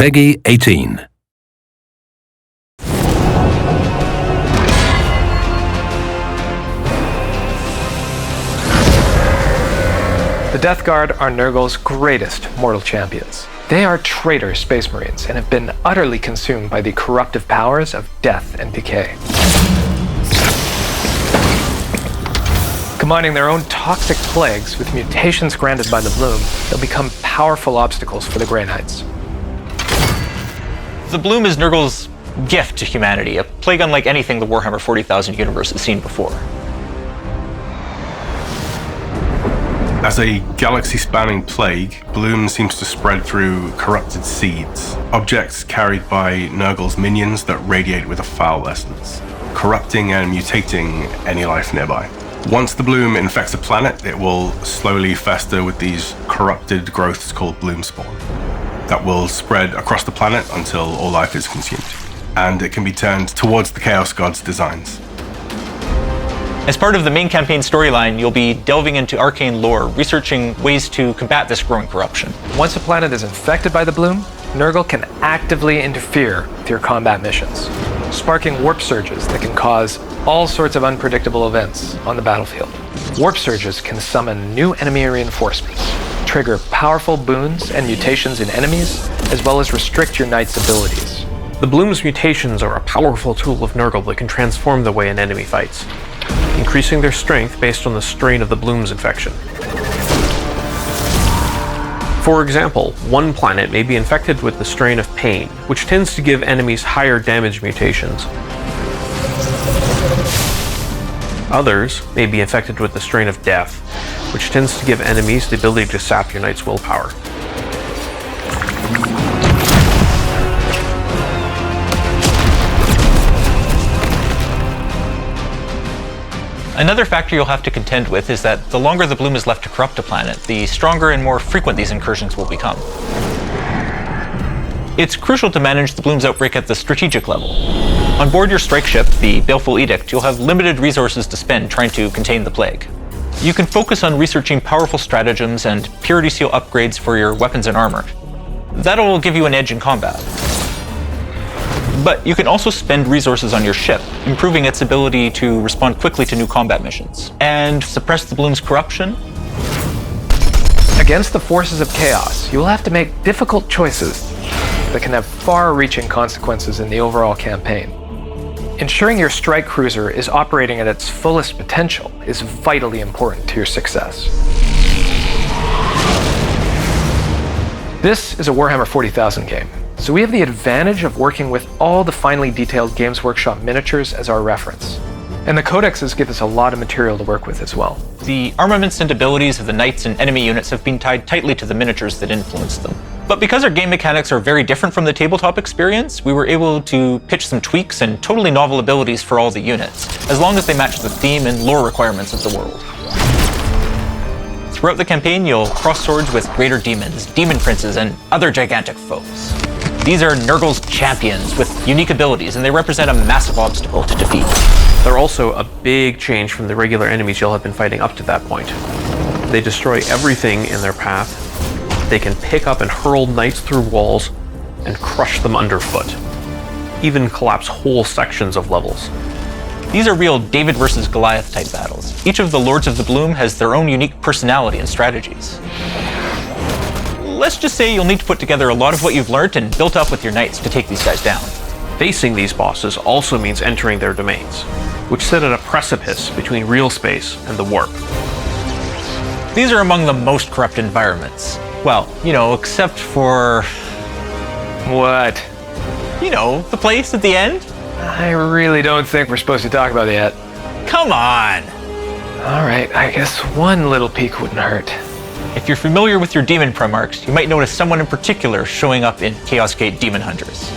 Peggy 18. The Death Guard are Nurgle's greatest mortal champions. They are traitor space marines and have been utterly consumed by the corruptive powers of death and decay. Combining their own toxic plagues with mutations granted by the Bloom, they'll become powerful obstacles for the Grey Knights. The Bloom is Nurgle's gift to humanity, a plague unlike anything the Warhammer 40,000 universe has seen before. As a galaxy-spanning plague, Bloom seems to spread through corrupted seeds, objects carried by Nurgle's minions that radiate with a foul essence, corrupting and mutating any life nearby. Once the Bloom infects a planet, it will slowly fester with these corrupted growths called Bloom spawn that will spread across the planet until all life is consumed, and it can be turned towards the Chaos God's designs. As part of the main campaign storyline, you'll be delving into arcane lore, researching ways to combat this growing corruption. Once a planet is infected by the Bloom, Nurgle can actively interfere with your combat missions, sparking warp surges that can cause all sorts of unpredictable events on the battlefield. Warp surges can summon new enemy reinforcements, trigger powerful boons and mutations in enemies, as well as restrict your knight's abilities. The Bloom's mutations are a powerful tool of Nurgle that can transform the way an enemy fights, increasing their strength based on the strain of the Bloom's infection. For example, one planet may be infected with the strain of Pain, which tends to give enemies higher damage mutations. Others may be infected with the strain of Death, which tends to give enemies the ability to sap your knight's willpower. Another factor you'll have to contend with is that the longer the Bloom is left to corrupt a planet, the stronger and more frequent these incursions will become. It's crucial to manage the Bloom's outbreak at the strategic level. On board your strike ship, the Baleful Edict, you'll have limited resources to spend trying to contain the plague. You can focus on researching powerful stratagems and purity seal upgrades for your weapons and armor. That'll give you an edge in combat. But you can also spend resources on your ship, improving its ability to respond quickly to new combat missions, and suppress the Bloom's corruption. Against the forces of chaos, you will have to make difficult choices that can have far-reaching consequences in the overall campaign. Ensuring your strike cruiser is operating at its fullest potential is vitally important to your success. This is a Warhammer 40,000 game, so we have the advantage of working with all the finely detailed Games Workshop miniatures as our reference. And the codexes give us a lot of material to work with as well. The armaments and abilities of the knights and enemy units have been tied tightly to the miniatures that influenced them. But because our game mechanics are very different from the tabletop experience, we were able to pitch some tweaks and totally novel abilities for all the units, as long as they match the theme and lore requirements of the world. Throughout the campaign, you'll cross swords with greater demons, demon princes, and other gigantic foes. These are Nurgle's champions with unique abilities, and they represent a massive obstacle to defeat. They're also a big change from the regular enemies you'll have been fighting up to that point. They destroy everything in their path. They can pick up and hurl knights through walls and crush them underfoot, even collapse whole sections of levels. These are real David versus Goliath type battles. Each of the Lords of the Bloom has their own unique personality and strategies. Let's just say you'll need to put together a lot of what you've learned and built up with your knights to take these guys down. Facing these bosses also means entering their domains, which sit at a precipice between real space and the warp. These are among the most corrupt environments. Well, except for... What? The place at the end? I really don't think we're supposed to talk about it yet. Come on! Alright, I guess one little peek wouldn't hurt. If you're familiar with your demon Primarchs, you might notice someone in particular showing up in Chaos Gate Daemonhunters.